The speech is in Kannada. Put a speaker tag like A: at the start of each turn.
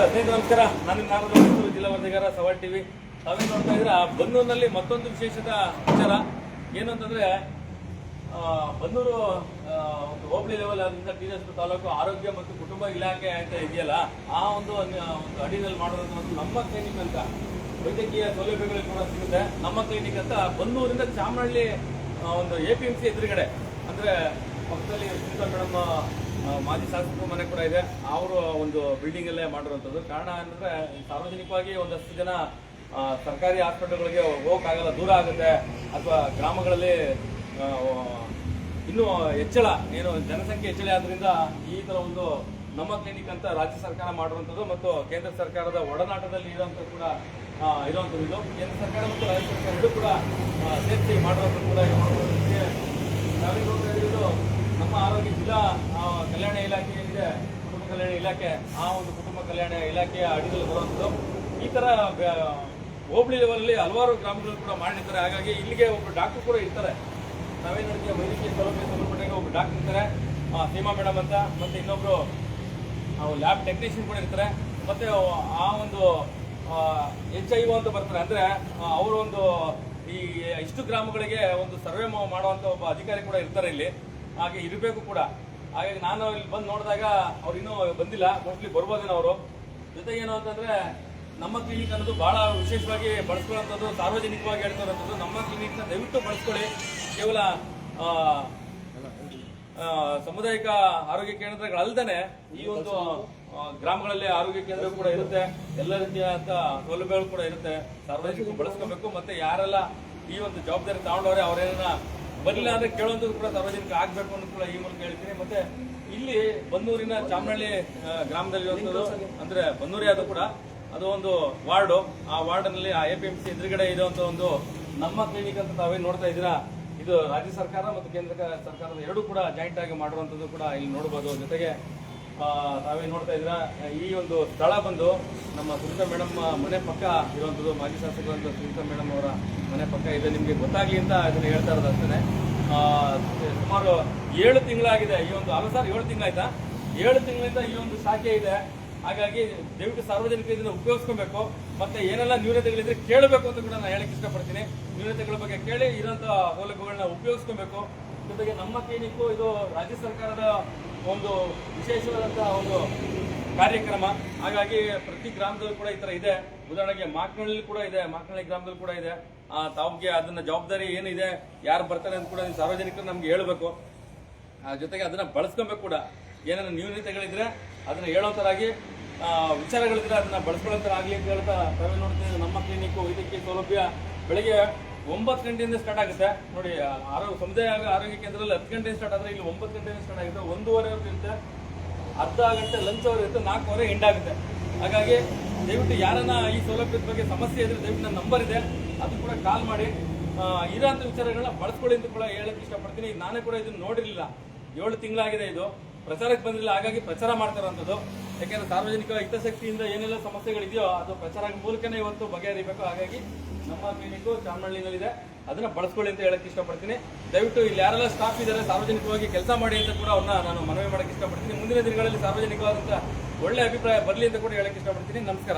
A: ಸ್ನೇಹಿತರೆ ನಮಸ್ಕಾರ. ನಾನು ನಾಗರಾಜ, ಜಿಲ್ಲಾ ವರದಿಗಾರ, ಸವಾಲ್ ಟಿವಿ. ತಾವೇ ನೋಡ್ತಾ ಇದ್ರೆ ಬನ್ನೂರಿನಲ್ಲಿ ಮತ್ತೊಂದು ವಿಶೇಷದ ವಿಚಾರ ಏನು ಅಂತಂದ್ರೆ, ಬನ್ನೂರು ಒಂದು ಹೋಬಳಿ ಲೆವೆಲ್ ಆದ್ರಿಂದ ಟಿ.ನರಸೀಪುರ ತಾಲೂಕು ಆರೋಗ್ಯ ಮತ್ತು ಕುಟುಂಬ ಇಲಾಖೆ ಅಂತ ಇದೆಯಲ್ಲ, ಆ ಒಂದು ಅಡಿನಲ್ಲಿ ಮಾಡೋದು ನಮ್ಮ ಕ್ಲಿನಿಕ್ ಅಂತ ವೈದ್ಯಕೀಯ ಸೌಲಭ್ಯಗಳು ಕೂಡ ಸಿಗುತ್ತೆ. ನಮ್ಮ ಕ್ಲಿನಿಕ್ ಅಂತ ಬನ್ನೂರಿಂದ ಚಾಮರಹಳ್ಳಿ ಒಂದು APMC ಎದುರುಗಡೆ, ಅಂದ್ರೆ ಪಕ್ಕದಲ್ಲಿ ಸುನೀತಾ ಮೇಡಮ್ ಮಾಜಿ ಶಾಸಕರ ಮನೆ ಕೂಡ ಇದೆ, ಅವರು ಒಂದು ಬಿಲ್ಡಿಂಗ್ ಅಲ್ಲೇ ಮಾಡಿರುವಂಥದ್ದು. ಕಾರಣ ಏನಂದ್ರೆ, ಸಾರ್ವಜನಿಕವಾಗಿ ಒಂದಷ್ಟು ಜನ ಸರ್ಕಾರಿ ಹಾಸ್ಪಿಟಲ್ಗಳಿಗೆ ಹೋಗೋಕ್ಕಾಗಲ್ಲ, ದೂರ ಆಗುತ್ತೆ, ಅಥವಾ ಗ್ರಾಮಗಳಲ್ಲಿ ಇನ್ನೂ ಹೆಚ್ಚಳ ಏನು ಜನಸಂಖ್ಯೆ ಹೆಚ್ಚಳ ಆದ್ರಿಂದ ಈ ತರ ಒಂದು ನಮ್ಮ ಕ್ಲಿನಿಕ್ ಅಂತ ರಾಜ್ಯ ಸರ್ಕಾರ ಮಾಡಿರುವಂಥದ್ದು ಮತ್ತು ಕೇಂದ್ರ ಸರ್ಕಾರದ ಒಡನಾಟದಲ್ಲಿ ಇರುವಂತ ಕೂಡ ಇರುವಂಥದ್ದು. ಇದು ಕೇಂದ್ರ ಸರ್ಕಾರ ಮತ್ತು ರಾಜ್ಯ ಸರ್ಕಾರ ಎರಡೂ ಕೂಡ ಸೇರಿಸಿ ಮಾಡಿರುವಂಥದ್ದು ಕೂಡ ನಾವೇ ನೋಡ್ತಾ ಇರೋದು ನಮ್ಮ ಆರೋಗ್ಯ ಜಿಲ್ಲಾ ಕಲ್ಯಾಣ ಇಲಾಖೆ ಏನಿದೆ, ಕುಟುಂಬ ಕಲ್ಯಾಣ ಇಲಾಖೆ, ಆ ಒಂದು ಕುಟುಂಬ ಕಲ್ಯಾಣ ಇಲಾಖೆಯ ಅಡಿಯಲ್ಲಿ ಬರುವಂಥದ್ದು. ಈ ತರ ಹೋಬಳಿ ಲೆವೆಲಲ್ಲಿ ಹಲವಾರು ಗ್ರಾಮಗಳು ಕೂಡ ಮಾಡಿರ್ತಾರೆ. ಹಾಗಾಗಿ ಇಲ್ಲಿಗೆ ಒಬ್ಬರು ಡಾಕ್ಟರ್ ಕೂಡ ಇರ್ತಾರೆ. ನಾವೇನು ನೋಡ್ತೀವಿ, ವೈದ್ಯಕೀಯ ಸೌಲಭ್ಯ ಸಂಬಂಧಪಟ್ಟಾಗ ಒಬ್ಬರು ಡಾಕ್ಟರ್ ಇರ್ತಾರೆ, ಸೀಮಾ ಮೇಡಮ್ ಅಂತ, ಮತ್ತೆ ಇನ್ನೊಬ್ರು ಲ್ಯಾಬ್ ಟೆಕ್ನಿಷಿಯನ್ ಕೂಡ ಇರ್ತಾರೆ. ಮತ್ತೆ ಆ ಒಂದು HIO ಅಂತ ಬರ್ತಾರೆ, ಅಂದ್ರೆ ಅವರು ಒಂದು ಈ ಇಷ್ಟು ಗ್ರಾಮಗಳಿಗೆ ಒಂದು ಸರ್ವೆ ಮಾಡುವಂತ ಒಬ್ಬ ಅಧಿಕಾರಿ ಕೂಡ ಇರ್ತಾರೆ ಇಲ್ಲಿ. ಹಾಗೆ ಇರಬೇಕು ಕೂಡ. ಹಾಗಾಗಿ ನಾನು ಇಲ್ಲಿ ಬಂದು ನೋಡಿದಾಗ ಅವ್ರು ಇನ್ನೂ ಬಂದಿಲ್ಲ, ಮೋಸ್ಟ್ಲಿ ಬರ್ಬೋದೇನೋ ಅವರು. ಜೊತೆಗೆ ಏನು ಅಂತಂದ್ರೆ, ನಮ್ಮ ಕ್ಲಿನಿಕ್ ಅನ್ನೋದು ಬಹಳ ವಿಶೇಷವಾಗಿ ಬಳಸ್ಕೊಳ್ಳುವಂಥದ್ದು, ಸಾರ್ವಜನಿಕವಾಗಿ ಹೇಳ್ತಿರೋಂಥದ್ದು. ನಮ್ಮ ಕ್ಲಿನಿಕ್ನ ದಯವಿಟ್ಟು ಬಳಸ್ಕೊಳ್ಳಿ. ಕೇವಲ ಸಾಮುದಾಯಿಕ ಆರೋಗ್ಯ ಕೇಂದ್ರಗಳಲ್ಲದೆ ಈ ಒಂದು ಗ್ರಾಮಗಳಲ್ಲಿ ಆರೋಗ್ಯ ಕೇಂದ್ರ ಕೂಡ ಇರುತ್ತೆ, ಎಲ್ಲ ರೀತಿಯಾದಂತ ಸೌಲಭ್ಯಗಳು ಕೂಡ ಇರುತ್ತೆ. ಸಾರ್ವಜನಿಕರು ಬಳಸ್ಕೋಬೇಕು. ಮತ್ತೆ ಯಾರೆಲ್ಲ ಈ ಒಂದು ಜವಾಬ್ದಾರಿ ತಗೊಂಡವ್ರೆ ಅವರೇನ ಬರಲಿಲ್ಲ ಅಂದ್ರೆ ಕೇಳುವಂಥದ್ದು ಕೂಡ ಸಾರ್ವಜನಿಕ ಆಗ್ಬೇಕು ಅನ್ನೋದು ಕೂಡ ಈ ಮೂಲಕ ಹೇಳ್ತೀನಿ. ಮತ್ತೆ ಇಲ್ಲಿ ಬನ್ನೂರಿನ ಚಾಮರಹಳ್ಳಿ ಗ್ರಾಮದಲ್ಲಿರುವಂಥದ್ದು, ಅಂದ್ರೆ ಬನ್ನೂರಿ ಅದು ಕೂಡ ಅದು ಒಂದು ವಾರ್ಡು. ಆ ವಾರ್ಡ್ನಲ್ಲಿ APMC ಎದುರುಗಡೆ ಇರುವಂತ ಒಂದು ನಮ್ಮ ಕ್ಲಿನಿಕ್ ಅಂತ ತಾವೇನು ನೋಡ್ತಾ ಇದ್ದೀರಾ, ಇದು ರಾಜ್ಯ ಸರ್ಕಾರ ಮತ್ತು ಕೇಂದ್ರ ಸರ್ಕಾರದ ಎರಡೂ ಕೂಡ ಜಾಯಿಂಟ್ ಆಗಿ ಮಾಡಿರುವಂಥದ್ದು ಕೂಡ ಇಲ್ಲಿ ನೋಡಬಹುದು. ಜೊತೆಗೆ ತಾವೇನು ನೋಡ್ತಾ ಇದ್ದೀರಾ, ಈ ಒಂದು ಸ್ಥಳ ಬಂದು ನಮ್ಮ ಸುನೀತಾ ಮೇಡಮ್ ಮನೆ ಪಕ್ಕ ಇರುವಂಥದ್ದು. ಮಾಜಿ ಶಾಸಕರಂತ ಸುನೀತಾ ಮೇಡಮ್ ಅವರ ಮನೆ ಪಕ್ಕ ಇದೆ. ನಿಮಗೆ ಗೊತ್ತಾಗ್ಲಿ ಅಂತ ಇದನ್ನ ಹೇಳ್ತಾ ಇರೋದು ಅಷ್ಟೇ. ಸುಮಾರು 7 ತಿಂಗಳಾಗಿದೆ ಈ ಒಂದು, ಅಲ್ಲ ಸರ್ 7 ತಿಂಗಳಾಯ್ತಾ, 7 ತಿಂಗಳಿಂದ ಈ ಒಂದು ಶಾಖೆ ಇದೆ. ಹಾಗಾಗಿ ದಯವಿಟ್ಟು ಸಾರ್ವಜನಿಕರು ಇದನ್ನ ಉಪಯೋಗಿಸ್ಕೊಬೇಕು. ಮತ್ತೆ ಏನೆಲ್ಲ ನ್ಯೂನತೆಗಳಿದ್ರೆ ಕೇಳಬೇಕು ಅಂತ ಕೂಡ ನಾನು ಹೇಳಕ್ ಇಷ್ಟಪಡ್ತೀನಿ. ನ್ಯೂನತೆಗಳ ಬಗ್ಗೆ ಕೇಳಿ ಇರೋಂಥ ಸೌಲಭ್ಯಗಳನ್ನ ಉಪಯೋಗಿಸ್ಕೊಬೇಕು. ಜೊತೆಗೆ ನಮ್ಮ ಕ್ಲಿನಿಕ್ ಇದು ರಾಜ್ಯ ಸರ್ಕಾರದ ಒಂದು ವಿಶೇಷವಾದಂತಹ ಒಂದು ಕಾರ್ಯಕ್ರಮ. ಹಾಗಾಗಿ ಪ್ರತಿ ಗ್ರಾಮದಲ್ಲೂ ಕೂಡ ಈ ತರ ಇದೆ. ಉದಾಹರಣೆಗೆ ಮಾಕನಹಳ್ಳಿ ಕೂಡ ಇದೆ, ಮಾಕನಹಳ್ಳಿ ಗ್ರಾಮದಲ್ಲಿ ಕೂಡ ಇದೆ. ತಾವ್ಗೆ ಅದನ್ನ ಜವಾಬ್ದಾರಿ ಏನಿದೆ, ಯಾರು ಬರ್ತಾರೆ ಅಂತ ಕೂಡ ಸಾರ್ವಜನಿಕರು ನಮ್ಗೆ ಹೇಳ್ಬೇಕು. ಜೊತೆಗೆ ಅದನ್ನ ಬಳಸ್ಕೊಬೇಕು ಕೂಡ. ಏನೇನು ನ್ಯೂನತೆಗಳಿದ್ರೆ ಅದನ್ನ ಹೇಳೋತರಾಗಿ, ವಿಚಾರಗಳಿದ್ರೆ ಅದನ್ನ ಬಳಸ್ಕೊಳ್ಳೋತರಾಗ್ಲಿ ಅಂತ ಹೇಳ್ತಾ ತಾವೇ ನೋಡ್ತೀವಿ. ನಮ್ಮ ಕ್ಲಿನಿಕ್ ವೈದ್ಯಕೀಯ ಸೌಲಭ್ಯ ಬೆಳಿಗ್ಗೆ 9 ಗಂಟೆಯಿಂದ ಸ್ಟಾರ್ಟ್ ಆಗುತ್ತೆ ನೋಡಿ. ಸಮುದಾಯ ಆರೋಗ್ಯ ಕೇಂದ್ರದಲ್ಲಿ 10 ಗಂಟೆ ಸ್ಟಾರ್ಟ್ ಆದ್ರೆ ಇಲ್ಲಿ 9 ಗಂಟೆಯಿಂದ ಸ್ಟಾರ್ಟ್ ಆಗುತ್ತೆ. 1:30 ಇರುತ್ತೆ, ಅರ್ಧ ಗಂಟೆ ಲಂಚ್ ಅವರ್ ಇರುತ್ತೆ, 4:15 ಎಂಡ್ ಆಗುತ್ತೆ. ಹಾಗಾಗಿ ದಯವಿಟ್ಟು ಯಾರನ್ನ ಈ ಸೌಲಭ್ಯದ ಬಗ್ಗೆ ಸಮಸ್ಯೆ ಇದ್ರೆ ದಯವಿಟ್ಟು ನನ್ನ ನಂಬರ್ ಇದೆ, ಅದು ಕೂಡ ಕಾಲ್ ಮಾಡಿ ಇರೋಂಥ ವಿಚಾರಗಳನ್ನ ಬಳಸ್ಕೊಳ್ಳಿ ಅಂತ ಕೂಡ ಹೇಳಕ್ ಇಷ್ಟಪಡ್ತೀನಿ. ನಾನೇ ಕೂಡ ಇದನ್ನ ನೋಡಿರ್ಲಿಲ್ಲ, 7 ತಿಂಗಳಾಗಿದೆ ಇದು ಪ್ರಚಾರಕ್ಕೆ ಬಂದಿಲ್ಲ. ಹಾಗಾಗಿ ಪ್ರಚಾರ ಮಾಡ್ತಾರಂಥದ್ದು. ಯಾಕೆಂದ್ರೆ ಸಾರ್ವಜನಿಕ ಹಿತಾಸಕ್ತಿಯಿಂದ ಏನೆಲ್ಲ ಸಮಸ್ಯೆಗಳಿದೆಯೋ ಅದು ಪ್ರಚಾರ ಮೂಲಕನೇ ಇವತ್ತು ಬಗೆಹರಿಬೇಕು. ಹಾಗಾಗಿ ನಮ್ಮ ಕ್ಲಿನಿಕ್ ಚಾಮರಹಳ್ಳಿನಲ್ಲಿದೆ, ಅದನ್ನ ಬಳಸ್ಕೊಳ್ಳಿ ಅಂತ ಹೇಳಕ್ ಇಷ್ಟಪಡ್ತೀನಿ. ದಯವಿಟ್ಟು ಇಲ್ಲಿ ಯಾರೆಲ್ಲ ಸ್ಟಾಫ್ ಇದ್ದಾರೆ ಸಾರ್ವಜನಿಕವಾಗಿ ಕೆಲಸ ಮಾಡಿ ಅಂತ ಕೂಡ ಅವ್ರನ್ನ ನಾನು ಮನವಿ ಮಾಡಕ್ ಇಷ್ಟಪಡ್ತೀನಿ. ಮುಂದಿನ ದಿನಗಳಲ್ಲಿ ಸಾರ್ವಜನಿಕವಾದಂತ ಒಳ್ಳೆ ಅಭಿಪ್ರಾಯ ಬರಲಿ ಅಂತ ಕೂಡ ಹೇಳಕ್ ಇಷ್ಟಪಡ್ತೀನಿ. ನಮಸ್ಕಾರ.